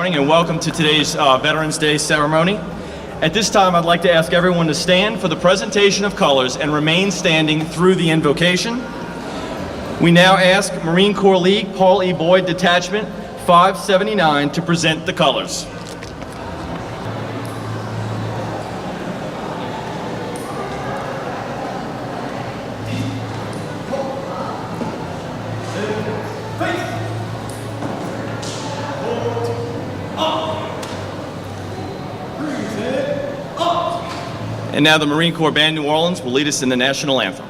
morning and welcome to today's Veterans Day ceremony. At this time, I'd like to ask everyone to stand for the presentation of colors and remain standing through the invocation. We now ask Marine Corps League Paul E. Boyd Detachment 579 to present the colors. And now the Marine Corps Band New Orleans will lead us in the national anthem.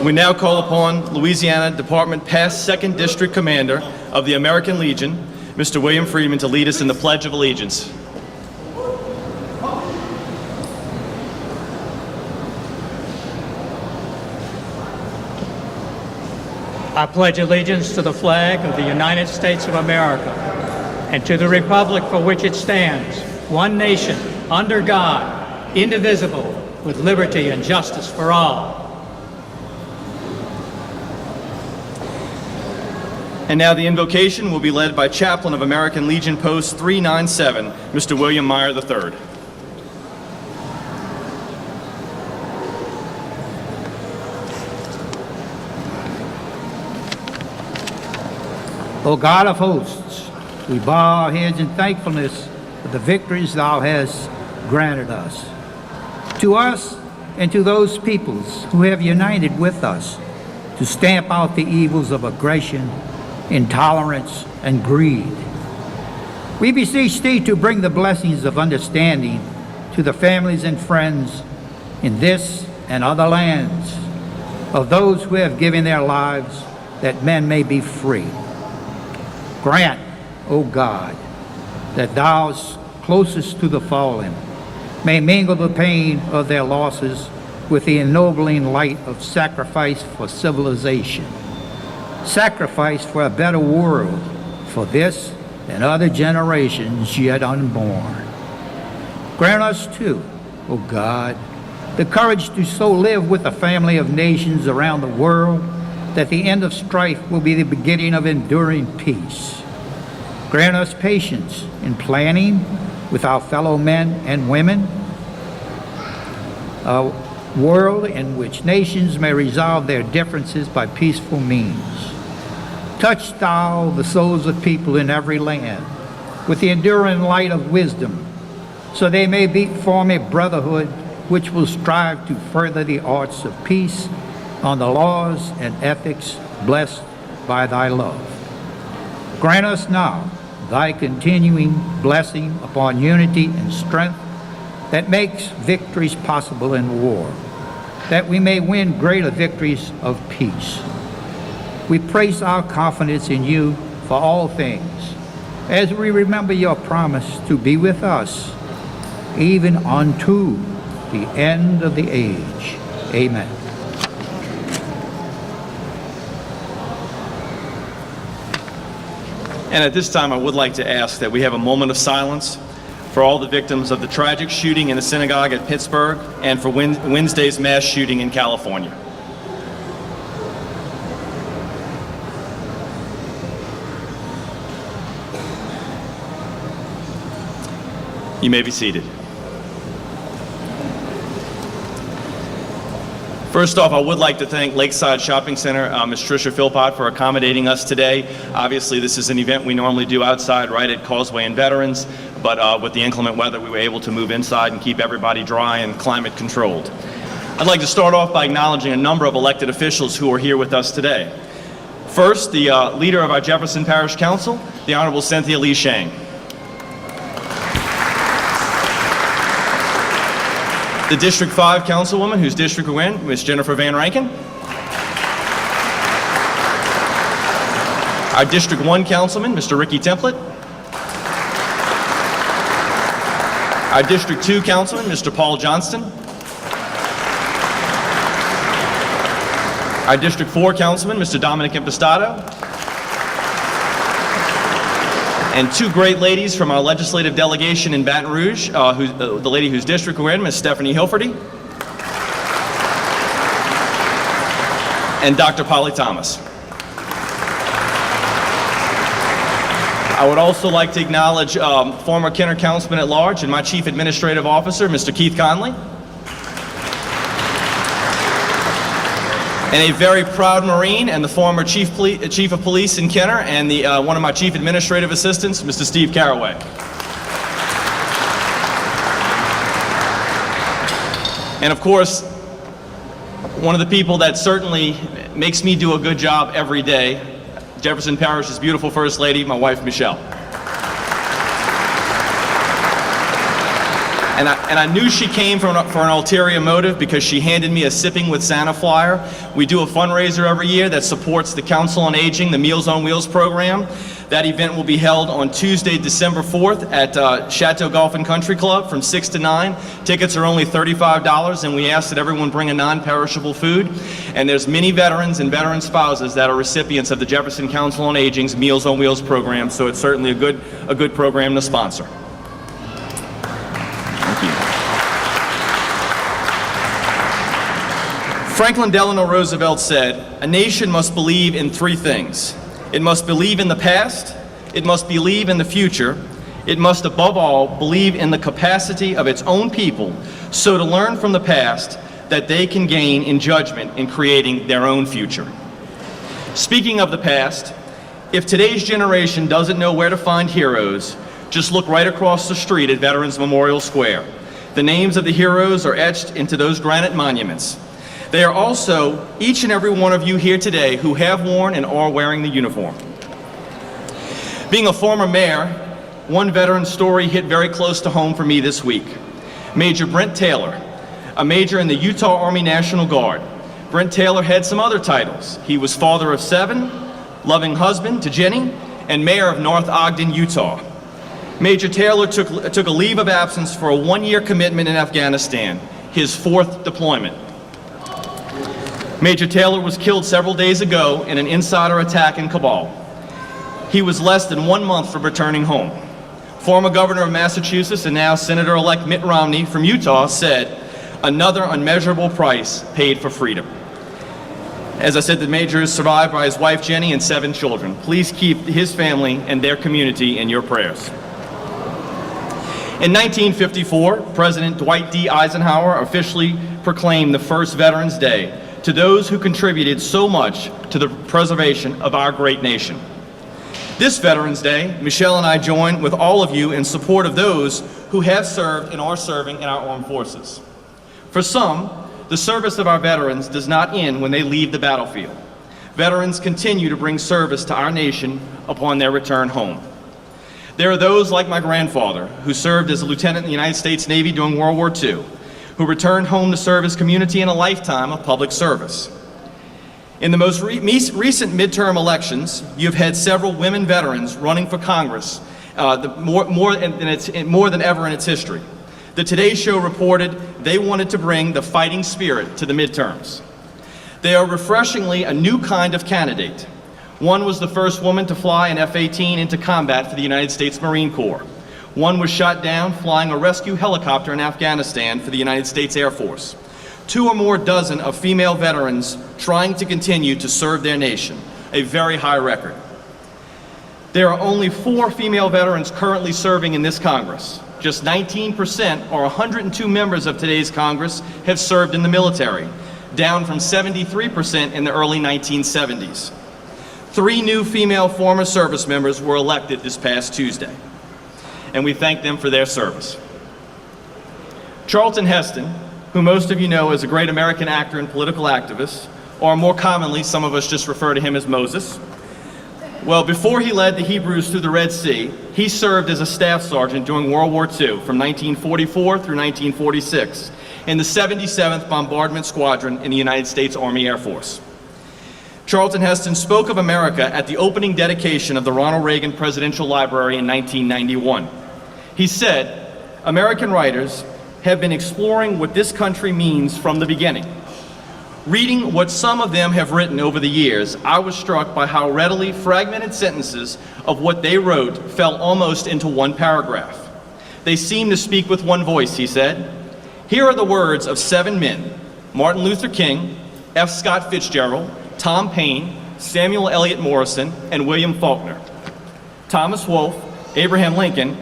We now call upon Louisiana Department Past 2nd District Commander of the American Legion, Mr. William Friedman, to lead us in the Pledge of Allegiance. I pledge allegiance to the flag of the United States of America and to the republic for which it stands, one nation, under God, indivisible, with liberty and justice for all. And now the invocation will be led by Chaplain of American Legion Post 397, Mr. William Meyer III. O God of hosts, we bow our heads in thankfulness for the victories thou hast granted us. To us and to those peoples who have united with us to stamp out the evils of aggression, intolerance, and greed. We beseech thee to bring the blessings of understanding to the families and friends in this and other lands of those who have given their lives that men may be free. Grant, O God, that thou closest to the fallen may mingle the pain of their losses with the ennobling light of sacrifice for civilization. Sacrifice for a better world for this and other generations yet unborn. Grant us too, O God, the courage to so live with a family of nations around the world that the end of strife will be the beginning of enduring peace. Grant us patience in planning with our fellow men and women a world in which nations may resolve their differences by peaceful means. Touch thou the souls of people in every land with the enduring light of wisdom, so they may form a brotherhood which will strive to further the arts of peace on the laws and ethics blessed by thy love. Grant us now thy continuing blessing upon unity and strength that makes victories possible in war, that we may win greater victories of peace. We place our confidence in you for all things, as we remember your promise to be with us, even unto the end of the age. Amen. And at this time, I would like to ask that we have a moment of silence for all the victims of the tragic shooting in the synagogue at Pittsburgh and for Wednesday's mass shooting in California. You may be seated. First off, I would like to thank Lakeside Shopping Center, Ms. Tricia Philpott, for accommodating us today. Obviously, this is an event we normally do outside right at Causeway and Veterans, but with the inclement weather, we were able to move inside and keep everybody dry and climate controlled. I'd like to start off by acknowledging a number of elected officials who are here with us today. First, the leader of our Jefferson Parish Council, the Honorable Cynthia Lee Shang. The District 5 Councilwoman, whose district we're in, Ms. Jennifer Van Rankin. Our District 1 Councilman, Mr. Ricky Templett. Our District 2 Councilman, Mr. Paul Johnston. Our District 4 Councilman, Mr. Dominic Impastato. And two great ladies from our legislative delegation in Baton Rouge, the lady whose district we're in, Ms. Stephanie Hilferty, and Dr. Polly Thomas. I would also like to acknowledge former Kenner Councilman at Large and my Chief Administrative Officer, Mr. Keith Conley, and a very proud Marine and the former Chief of Police in Kenner and one of my Chief Administrative Assistants, Mr. Steve Caraway. And of course, one of the people that certainly makes me do a good job every day, Jefferson Parish's beautiful First Lady, my wife, Michelle. And I knew she came for an ulterior motive because she handed me a Sipping with Santa flyer. We do a fundraiser every year that supports the Council on Aging, the Meals on Wheels program. That event will be held on Tuesday, December 4th at Chateau Golf and Country Club from 6 to 9. Tickets are only $35, and we ask that everyone bring a non-perishable food. And there's many veterans and veteran spouses that are recipients of the Jefferson Council on Aging's Meals on Wheels program, so it's certainly a good program to sponsor. Franklin Delano Roosevelt said, "A nation must believe in three things. It must believe in the past, it must believe in the future, it must above all believe in the capacity of its own people so to learn from the past that they can gain in judgment in creating their own future." Speaking of the past, if today's generation doesn't know where to find heroes, just look right across the street at Veterans Memorial Square. The names of the heroes are etched into those granite monuments. They are also each and every one of you here today who have worn and are wearing the uniform. Being a former mayor, one veteran story hit very close to home for me this week. Major Brent Taylor, a major in the Utah Army National Guard. Brent Taylor had some other titles. He was father of 7, loving husband to Jenny, and mayor of North Ogden, Utah. Major Taylor took a leave of absence for a 1-year commitment in Afghanistan, his 4th deployment. Major Taylor was killed several days ago in an insider attack in Kabul. He was less than 1 month from returning home. Former governor of Massachusetts and now Senator-elect Mitt Romney from Utah said, "Another unmeasurable price paid for freedom." As I said, the major is survived by his wife Jenny and 7 children. Please keep his family and their community in your prayers. In 1954, President Dwight D. Eisenhower officially proclaimed the first Veterans Day to those who contributed so much to the preservation of our great nation. This Veterans Day, Michelle and I join with all of you in support of those who have served and are serving in our armed forces. For some, the service of our veterans does not end when they leave the battlefield. Veterans continue to bring service to our nation upon their return home. There are those like my grandfather, who served as a lieutenant in the United States Navy during World War II, who returned home to serve his community in a lifetime of public service. In the most recent midterm elections, you've had several women veterans running for Congress, more than ever in its history. The Today Show reported they wanted to bring the fighting spirit to the midterms. They are refreshingly a new kind of candidate. One was the first woman to fly an F-18 into combat for the United States Marine Corps. One was shot down flying a rescue helicopter in Afghanistan for the United States Air Force. 2 or more dozen of female veterans trying to continue to serve their nation, a very high record. There are only 4 female veterans currently serving in this Congress. just 19%, or 102 members of today's Congress, have served in the military, down from 73% in the early 1970s. 3 new female former service members were elected this past Tuesday, and we thank them for their service. Charlton Heston, who most of you know as a great American actor and political activist, or more commonly, some of us just refer to him as Moses. Well, before he led the Hebrews through the Red Sea, he served as a staff sergeant during World War II from 1944 through 1946 in the 77th Bombardment Squadron in the United States Army Air Force. Charlton Heston spoke of America at the opening dedication of the Ronald Reagan Presidential Library in 1991. He said, "American writers have been exploring what this country means from the beginning. Reading what some of them have written over the years, I was struck by how readily fragmented sentences of what they wrote fell almost into one paragraph. They seem to speak with one voice," he said. "Here are the words of 7 men, Martin Luther King, F. Scott Fitzgerald, Tom Paine, Samuel Eliot Morrison, and William Faulkner, Thomas Wolfe, Abraham Lincoln,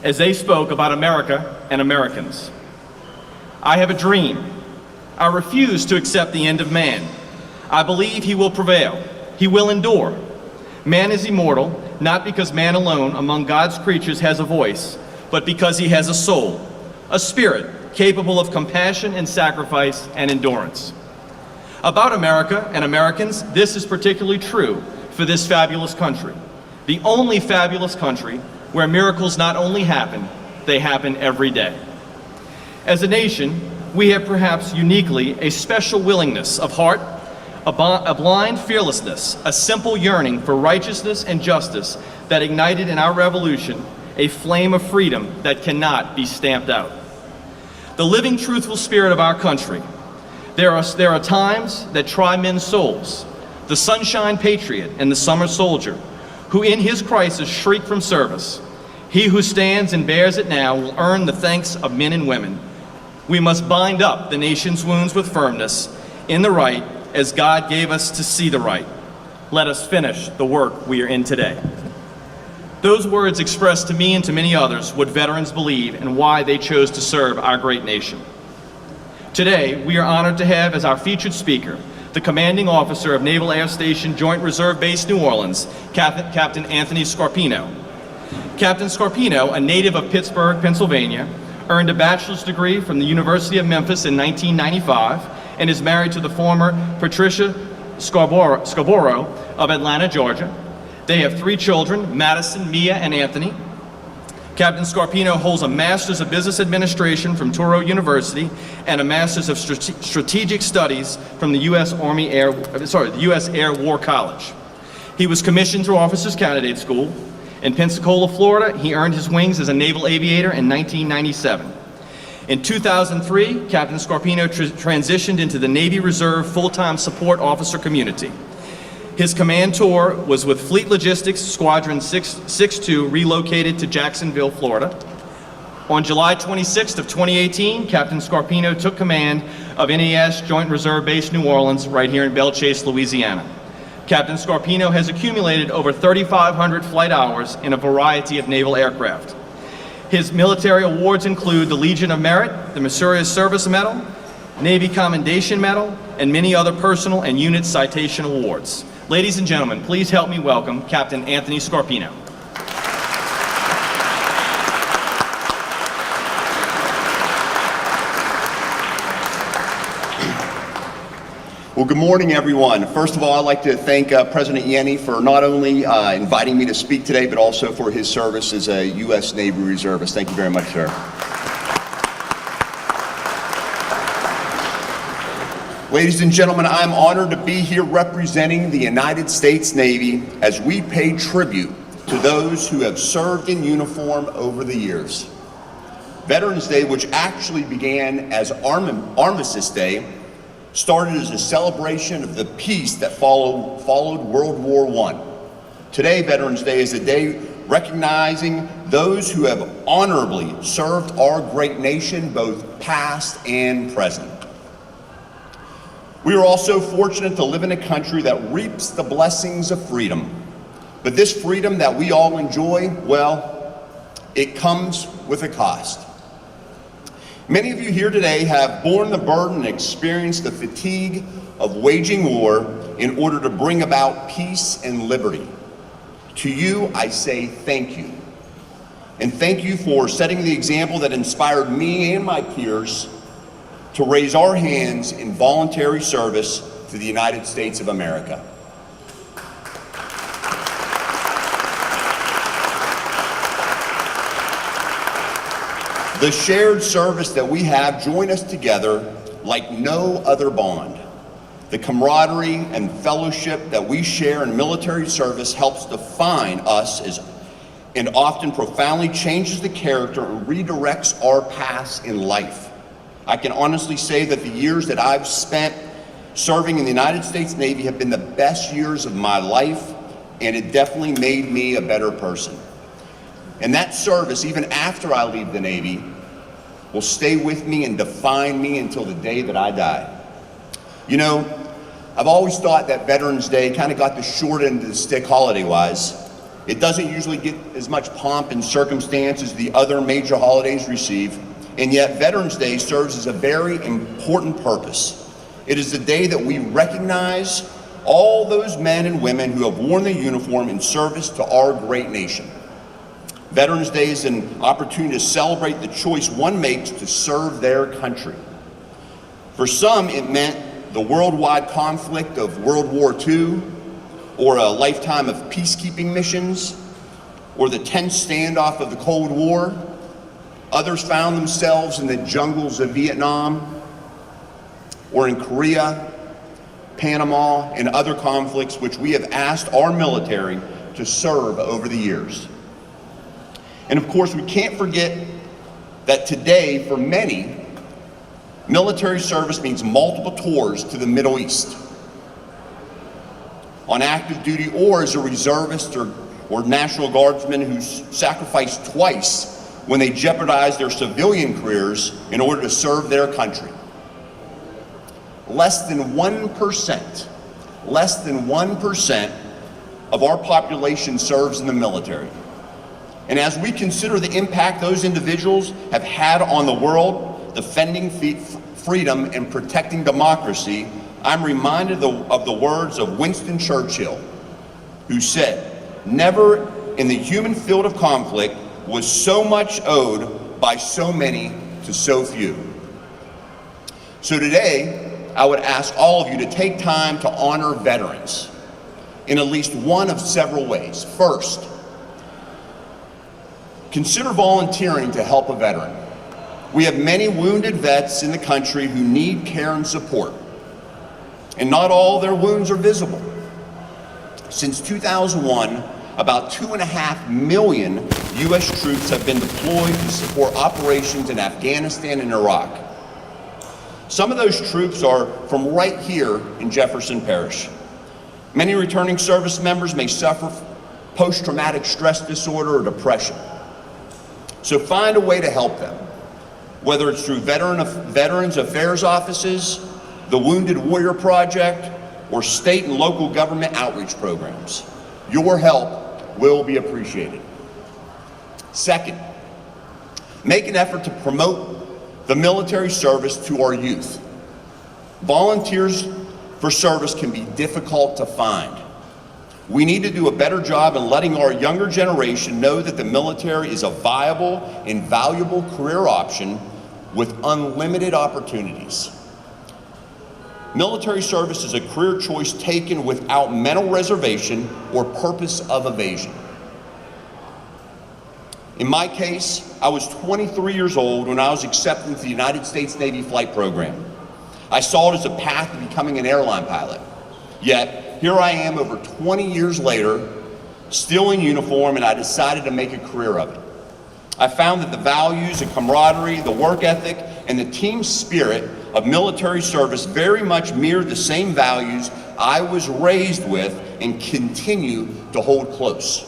as they spoke about America and Americans. I have a dream. I refuse to accept the end of man. I believe he will prevail. He will endure. Man is immortal, not because man alone among God's creatures has a voice, but because he has a soul, a spirit capable of compassion and sacrifice and endurance. About America and Americans, this is particularly true for this fabulous country, the only fabulous country where miracles not only happen, they happen every day. As a nation, we have perhaps uniquely a special willingness of heart, a blind fearlessness, a simple yearning for righteousness and justice that ignited in our revolution a flame of freedom that cannot be stamped out. The living, truthful spirit of our country. There are times that try men's souls, the sunshine patriot and the summer soldier, who in his crisis shriek from service. He who stands and bears it now will earn the thanks of men and women. We must bind up the nation's wounds with firmness in the right as God gave us to see the right. Let us finish the work we are in today." Those words express to me and to many others what veterans believe and why they chose to serve our great nation. Today, we are honored to have as our featured speaker the commanding officer of Naval Air Station Joint Reserve Base New Orleans, Captain Anthony Scarpino. Captain Scarpino, a native of Pittsburgh, Pennsylvania, earned a bachelor's degree from the University of Memphis in 1995 and is married to the former Patricia Scarborough of Atlanta, Georgia. They have 3 children, Madison, Mia, and Anthony. Captain Scarpino holds a Master's of Business Administration from Touro University and a Master's of Strategic Studies from the U.S. Air War College. He was commissioned through Officers Candidate School. In Pensacola, Florida, he earned his wings as a naval aviator in 1997. In 2003, Captain Scarpino transitioned into the Navy Reserve full-time support officer community. His command tour was with Fleet Logistics Squadron 662, relocated to Jacksonville, Florida. On July 26th of 2018, Captain Scarpino took command of NAS Joint Reserve Base New Orleans right here in Belle Chase, Louisiana. Captain Scarpino has accumulated over 3,500 flight hours in a variety of naval aircraft. His military awards include the Legion of Merit, the Meritorious Service Medal, Navy Commendation Medal, and many other personal and unit citation awards. Ladies and gentlemen, please help me welcome Captain Anthony Scarpino. Well, good morning, everyone. First of all, I'd like to thank President Yenny for not only inviting me to speak today, but also for his service as a U.S. Navy reservist. Thank you very much, sir. Ladies and gentlemen, I'm honored to be here representing the United States Navy as we pay tribute to those who have served in uniform over the years. Veterans Day, which actually began as Armistice Day, started as a celebration of the peace that followed World War I. Today, Veterans Day is a day recognizing those who have honorably served our great nation, both past and present. We are also fortunate to live in a country that reaps the blessings of freedom. But this freedom that we all enjoy, well, It comes with a cost. Many of you here today have borne the burden and experienced the fatigue of waging war in order to bring about peace and liberty. To you, I say thank you. And thank you for setting the example that inspired me and my peers to raise our hands in voluntary service to the United States of America. The shared service that we have join us together like no other bond. The camaraderie and fellowship that we share in military service helps define us and often profoundly changes the character and redirects our paths in life. I can honestly say that the years that I've spent serving in the United States Navy have been the best years of my life, and it definitely made me a better person. And that service, even after I leave the Navy, will stay with me and define me until the day that I die. You know, I've always thought that Veterans Day kind of got the short end of the stick holiday-wise. It doesn't usually get as much pomp and circumstance as the other major holidays receive, and yet Veterans Day serves as a very important purpose. It is the day that we recognize all those men and women who have worn the uniform in service to our great nation. Veterans Day is an opportunity to celebrate the choice one makes to serve their country. For some, it meant the worldwide conflict of World War II, or a lifetime of peacekeeping missions, or the tense standoff of the Cold War. Others found themselves in the jungles of Vietnam, or in Korea, Panama, and other conflicts which we have asked our military to serve over the years. And of course, we can't forget that today, for many, military service means multiple tours to the Middle East, on active duty or as a reservist or National Guardsman who sacrificed twice when they jeopardized their civilian careers in order to serve their country. Less than 1% of our population serves in the military. And as we consider the impact those individuals have had on the world, defending freedom and protecting democracy, I'm reminded of the words of Winston Churchill, who said, "Never in the human field of conflict was so much owed by so many to so few." So today, I would ask all of you to take time to honor veterans in at least one of several ways. First, consider volunteering to help a veteran. We have many wounded vets in the country who need care and support, and not all their wounds are visible. Since 2001, about 2.5 million U.S. troops have been deployed to support operations in Afghanistan and Iraq. Some of those troops are from right here in Jefferson Parish. Many returning service members may suffer post-traumatic stress disorder or depression. So find a way to help them, whether it's through Veterans Affairs offices, the Wounded Warrior Project, or state and local government outreach programs. Your help will be appreciated. Second, make an effort to promote the military service to our youth. Volunteers for service can be difficult to find. We need to do a better job in letting our younger generation know that the military is a viable and valuable career option with unlimited opportunities. Military service is a career choice taken without mental reservation or purpose of evasion. In my case, I was 23 years old when I was accepted into the United States Navy flight program. I saw it as a path to becoming an airline pilot. Yet, here I am over 20 years later, still in uniform, and I decided to make a career of it. I found that the values and camaraderie, the work ethic, and the team spirit of military service very much mirrored the same values I was raised with and continue to hold close.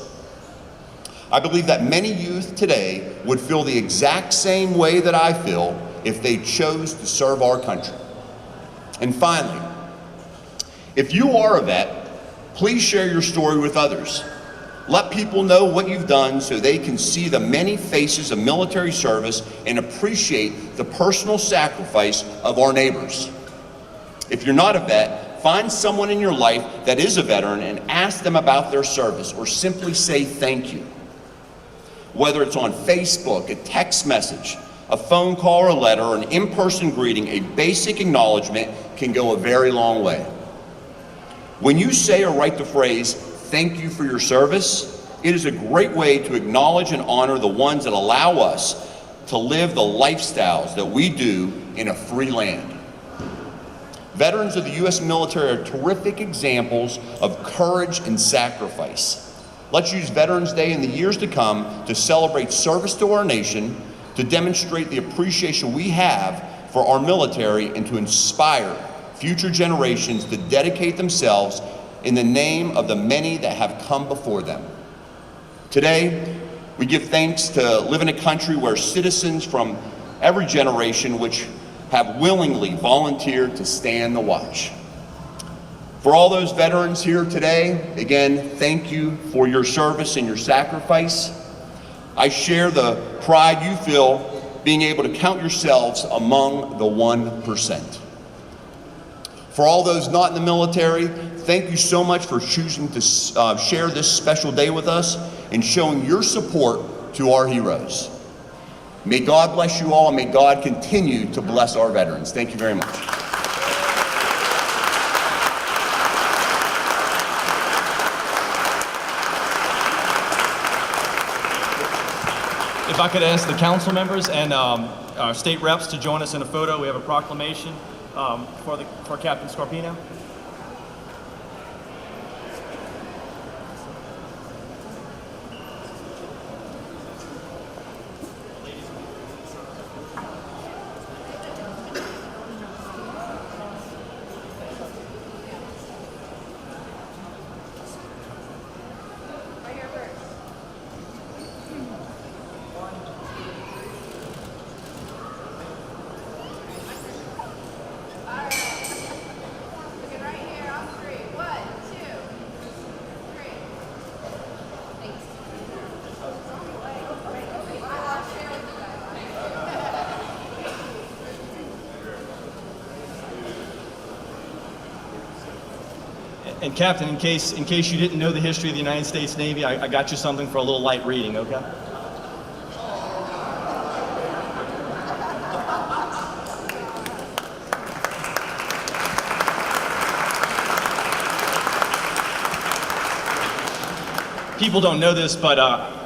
I believe that many youth today would feel the exact same way that I feel if they chose to serve our country. And finally, if you are a vet, please share your story with others. Let people know what you've done so they can see the many faces of military service and appreciate the personal sacrifice of our neighbors. If you're not a vet, find someone in your life that is a veteran and ask them about their service, or simply say thank you. Whether it's on Facebook, a text message, a phone call or a letter, or an in-person greeting, a basic acknowledgement can go a very long way. When you say or write the phrase, "Thank you for your service," it is a great way to acknowledge and honor the ones that allow us to live the lifestyles that we do in a free land. Veterans of the U.S. military are terrific examples of courage and sacrifice. Let's use Veterans Day in the years to come to celebrate service to our nation, to demonstrate the appreciation we have for our military, and to inspire future generations to dedicate themselves in the name of the many that have come before them. Today, we give thanks to live in a country where citizens from every generation which have willingly volunteered to stand the watch. For all those veterans here today, again, thank you for your service and your sacrifice. I share the pride you feel being able to count yourselves among the 1%. For all those not in the military, thank you so much for choosing to share this special day with us and showing your support to our heroes. May God bless you all, and may God continue to bless our veterans. Thank you very much. If I could ask the council members and our state reps to join us in a photo. We have a proclamation for Captain Scarpino. And Captain, in case you didn't know the history of the United States Navy, I got you something for a little light reading, okay? People don't know this, but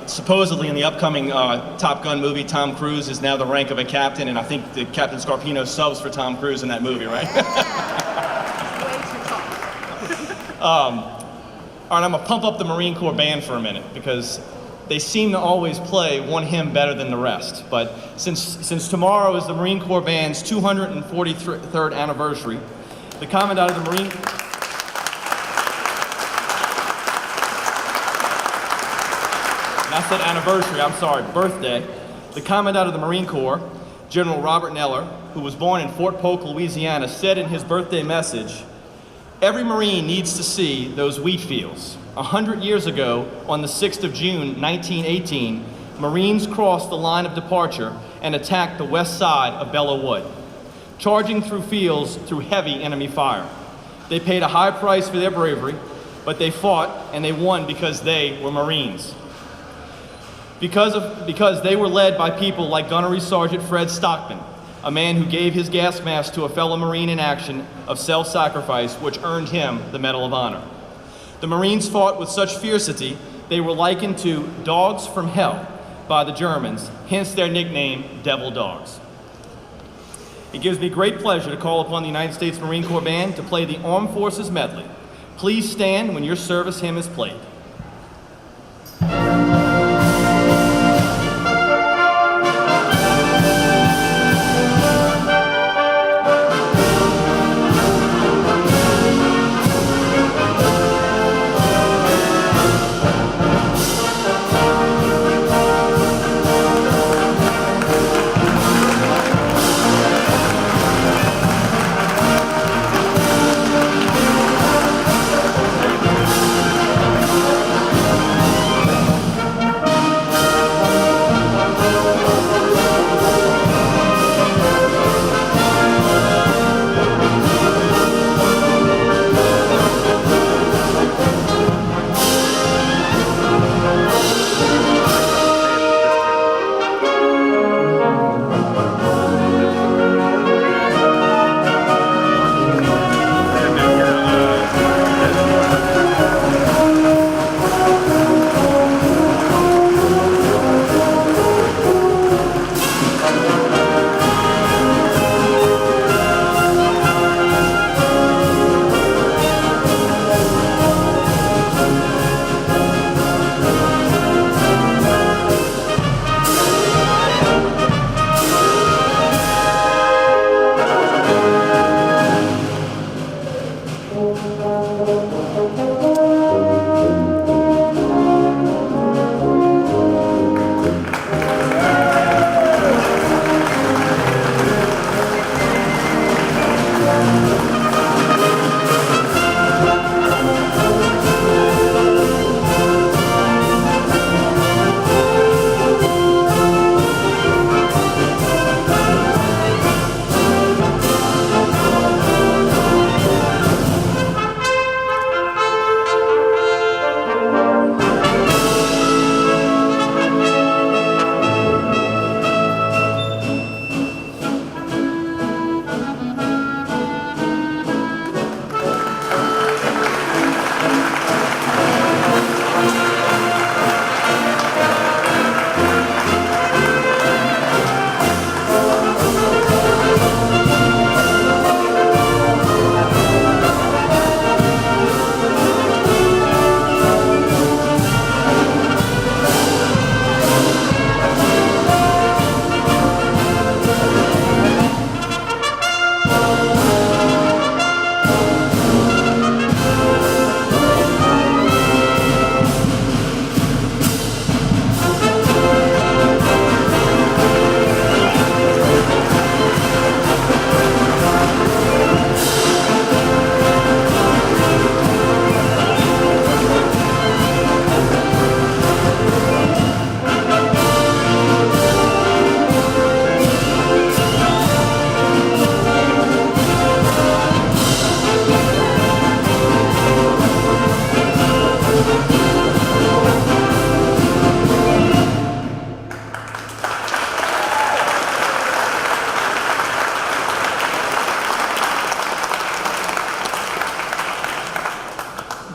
supposedly in the upcoming Top Gun movie, Tom Cruise is now the rank of a captain, and I think that Captain Scarpino subs for Tom Cruise in that movie, right? All right, I'm gonna pump up the Marine Corps band for a minute because they seem to always play one hymn better than the rest. But since tomorrow is the Marine Corps band's 243rd anniversary, the Commandant of the Marine And I said anniversary, I'm sorry, birthday. The Commandant of the Marine Corps, General Robert Neller, who was born in Fort Polk, Louisiana, said in his birthday message, "Every Marine needs to see those wheat fields. 100 years ago, on the 6th of June, 1918, Marines crossed the line of departure and attacked the west side of Belleau Wood, charging through fields through heavy enemy fire. They paid a high price for their bravery, but they fought and they won because they were Marines. Because they were led by people like Gunnery Sergeant Fred Stockman, a man who gave his gas mask to a fellow Marine in action of self-sacrifice, which earned him the Medal of Honor. The Marines fought with such fiercity, they were likened to dogs from hell by the Germans, hence their nickname, Devil Dogs." It gives me great pleasure to call upon the United States Marine Corps Band to play the Armed Forces Medley. Please stand when your service hymn is played.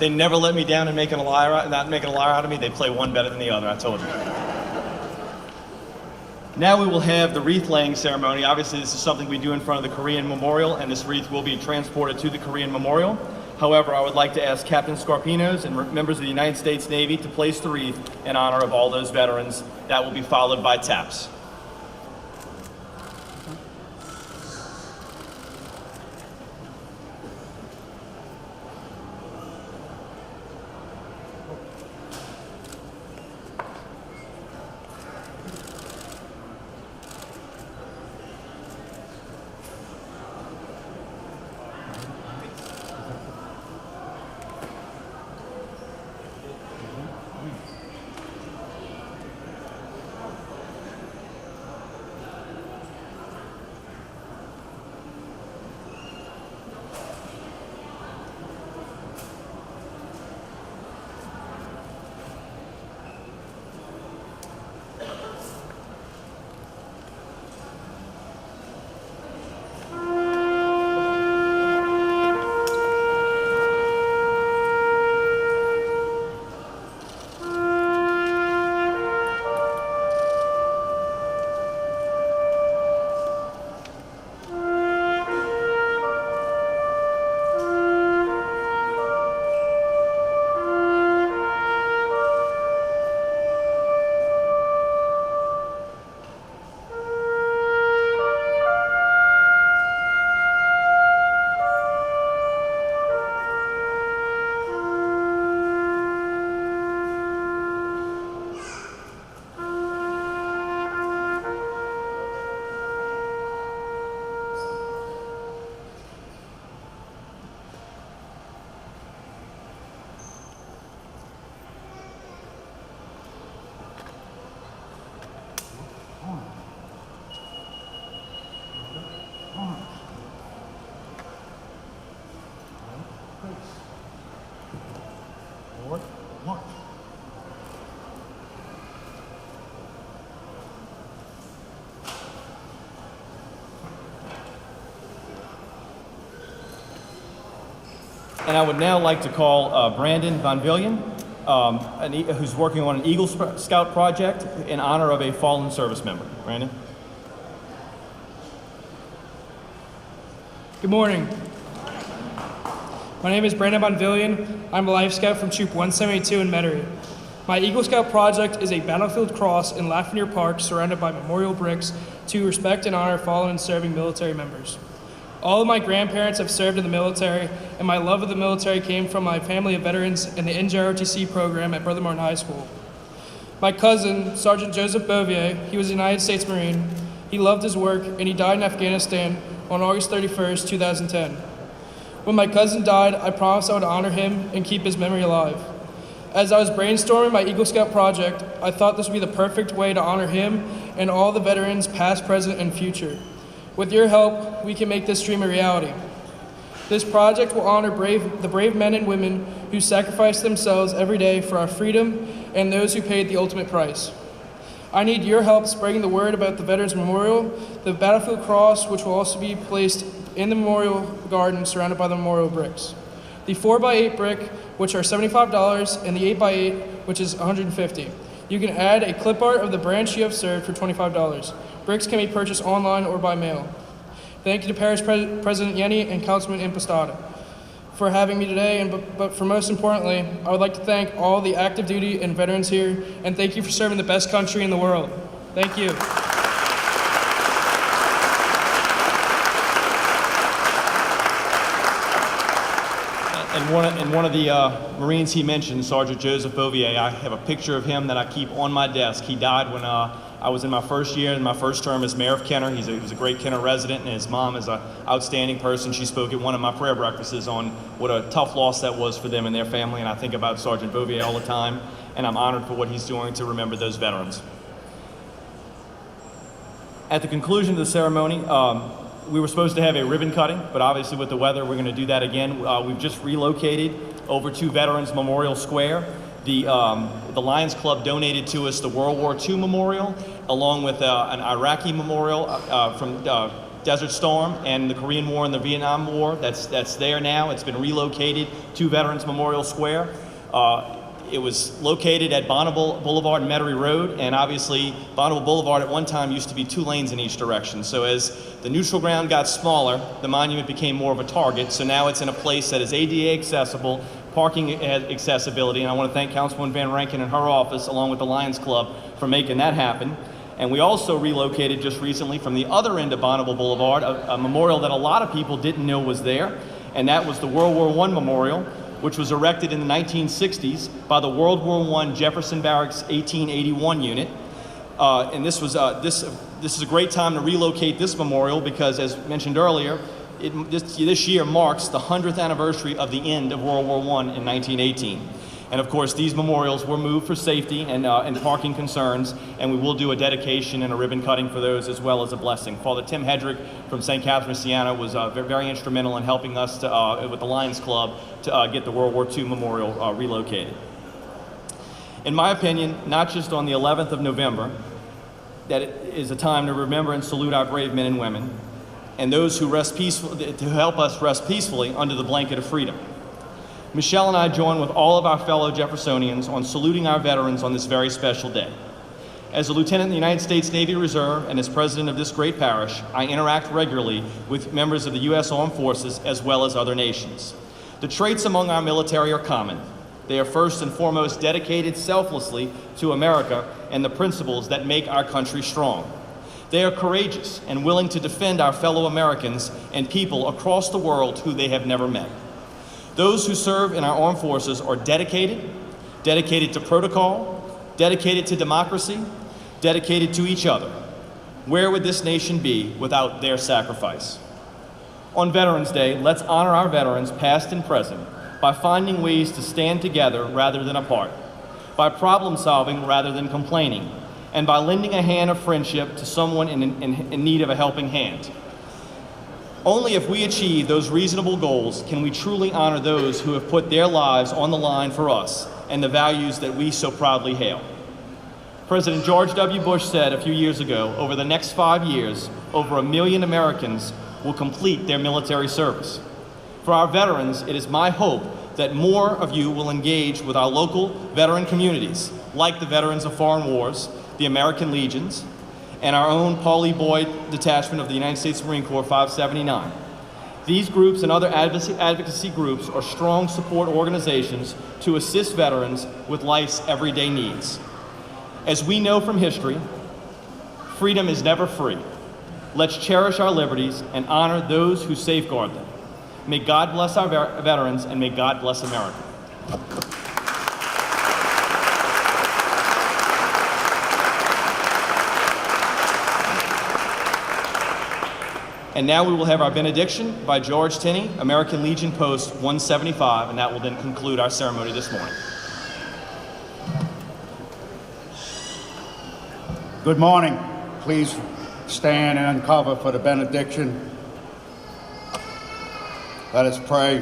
They never let me down and not making a liar out of me. They play one better than the other, I told you. Now we will have the wreath laying ceremony. Obviously, this is something we do in front of the Korean Memorial, and this wreath will be transported to the Korean Memorial. However, I would like to ask Captain Scarpinos and members of the United States Navy to place the wreath in honor of all those veterans. That will be followed by taps. And I would now like to call Brandon Von Villian, who's working on an Eagle Scout project in honor of a fallen service member. Brandon? Good morning. My name is Brandon Von Villian. I'm a Life Scout from Troop 172 in Metairie. My Eagle Scout project is a battlefield cross in Lafreniere Park surrounded by memorial bricks to respect and honor fallen and serving military members. All of my grandparents have served in the military, and my love of the military came from my family of veterans in the NJROTC program at Brother Martin High School. My cousin, Sergeant Joseph Bouvier, he was a United States Marine. He loved his work, and he died in Afghanistan on August 31st, 2010. When my cousin died, I promised I would honor him and keep his memory alive. As I was brainstorming my Eagle Scout project, I thought this would be the perfect way to honor him and all the veterans past, present, and future. With your help, we can make this dream a reality. This project will honor the brave men and women who sacrifice themselves every day for our freedom and those who paid the ultimate price. I need your help spreading the word about the Veterans Memorial, the Battlefield Cross, which will also be placed in the memorial garden surrounded by the memorial bricks. The 4x8 brick, which are $75, and the 8x8, which is $150. You can add a clip art of the branch you have served for $25. Bricks can be purchased online or by mail. Thank you to Parish President Yenny and Councilman Impostata for having me today, but for most importantly, I would like to thank all the active duty and veterans here, and thank you for serving the best country in the world. Thank you. And one of the Marines he mentioned, Sergeant Joseph Bouvier, I have a picture of him that I keep on my desk. He died when I was in my first year, in my first term as mayor of Kenner. He was a great Kenner resident, and his mom is an outstanding person. She spoke at one of my prayer breakfasts on what a tough loss that was for them and their family, and I think about Sergeant Bouvier all the time, and I'm honored for what he's doing to remember those veterans. At the conclusion of the ceremony, we were supposed to have a ribbon cutting, but obviously with the weather, we're going to do that again. We've just relocated over to Veterans Memorial Square. The Lions Club donated to us the World War II Memorial, along with an Iraqi memorial from Desert Storm and the Korean War and the Vietnam War. That's there now. It's been relocated to Veterans Memorial Square. It was located at Bonneville Boulevard and Metairie Road, and obviously Bonneville Boulevard at one time used to be 2 lanes in each direction. So as the neutral ground got smaller, the monument became more of a target. So now it's in a place that is ADA accessible, parking accessibility, and I want to thank Councilwoman Van Rankin and her office, along with the Lions Club, for making that happen. And we also relocated just recently from the other end of Bonneville Boulevard, a memorial that a lot of people didn't know was there, and that was the World War I Memorial, which was erected in the 1960s by the World War I Jefferson Barracks 1881 unit. And this is a great time to relocate this memorial because, as mentioned earlier, this year marks the 100th anniversary of the end of World War I in 1918. And of course, these memorials were moved for safety and parking concerns, and we will do a dedication and a ribbon cutting for those, as well as a blessing. Father Tim Hedrick from St. Catherine Siena was very instrumental in helping us with the Lions Club to get the World War II memorial relocated. In my opinion, not just on the 11th of November, that it is a time to remember and salute our brave men and women, and those who rest peacefully, to help us rest peacefully under the blanket of freedom. Michelle and I join with all of our fellow Jeffersonians on saluting our veterans on this very special day. As a lieutenant in the United States Navy Reserve and as president of this great parish, I interact regularly with members of the U.S. Armed Forces as well as other nations. The traits among our military are common. They are first and foremost dedicated selflessly to America and the principles that make our country strong. They are courageous and willing to defend our fellow Americans and people across the world who they have never met. Those who serve in our armed forces are dedicated to protocol, dedicated to democracy, dedicated to each other. Where would this nation be without their sacrifice? On Veterans Day, let's honor our veterans, past and present, by finding ways to stand together rather than apart, by problem solving rather than complaining, and by lending a hand of friendship to someone in need of a helping hand. Only if we achieve those reasonable goals can we truly honor those who have put their lives on the line for us and the values that we so proudly hail. President George W. Bush said a few years ago, over the next 5 years, over 1 million Americans will complete their military service. For our veterans, it is my hope that more of you will engage with our local veteran communities, like the Veterans of Foreign Wars, the American Legions, and our own Paul E. Boyd Detachment of the United States Marine Corps 579. These groups and other advocacy groups are strong support organizations to assist veterans with life's everyday needs. As we know from history, freedom is never free. Let's cherish our liberties and honor those who safeguard them. May God bless our veterans, and may God bless America. And now we will have our benediction by George Tinney, American Legion Post 175, and that will then conclude our ceremony this morning. Good morning. Please stand and uncover for the benediction. Let us pray.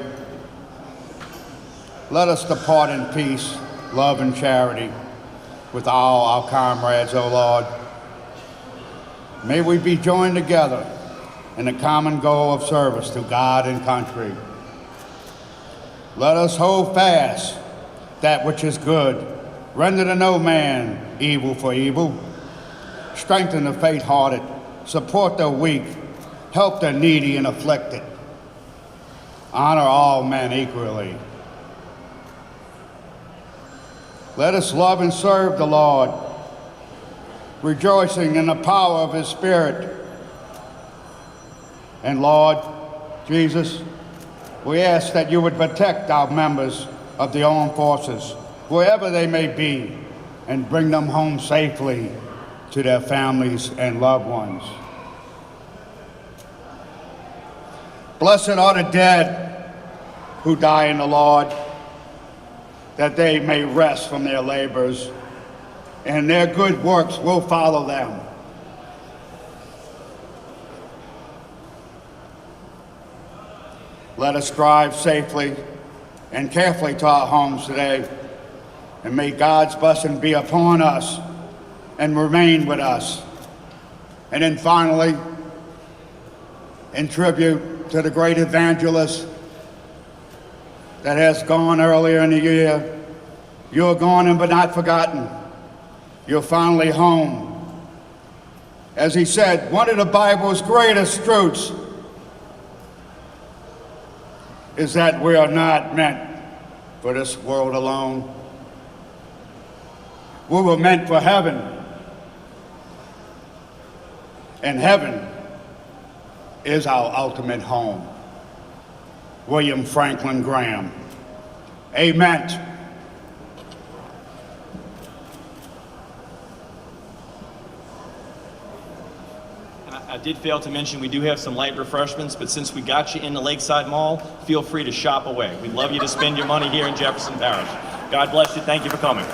Let us depart in peace, love, and charity with all our comrades, O Lord. May we be joined together in the common goal of service to God and country. Let us hold fast that which is good, render to no man evil for evil, strengthen the faint-hearted, support the weak, help the needy and afflicted, honor all men equally. Let us love and serve the Lord, rejoicing in the power of His Spirit. And Lord Jesus, we ask that you would protect our members of the armed forces, wherever they may be, and bring them home safely to their families and loved ones. Blessed are the dead who die in the Lord, that they may rest from their labors, and their good works will follow them. Let us drive safely and carefully to our homes today, and may God's blessing be upon us and remain with us. And then finally, in tribute to the great evangelist that has gone earlier in the year. You're gone but not forgotten. You're finally home. As he said, one of the Bible's greatest truths is that we are not meant for this world alone. We were meant for heaven. And heaven is our ultimate home. William Franklin Graham. Amen. I did fail to mention we do have some light refreshments, but since we got you in the Lakeside Mall, feel free to shop away. We'd love you to spend your money here in Jefferson Parish. God bless you. Thank you for coming.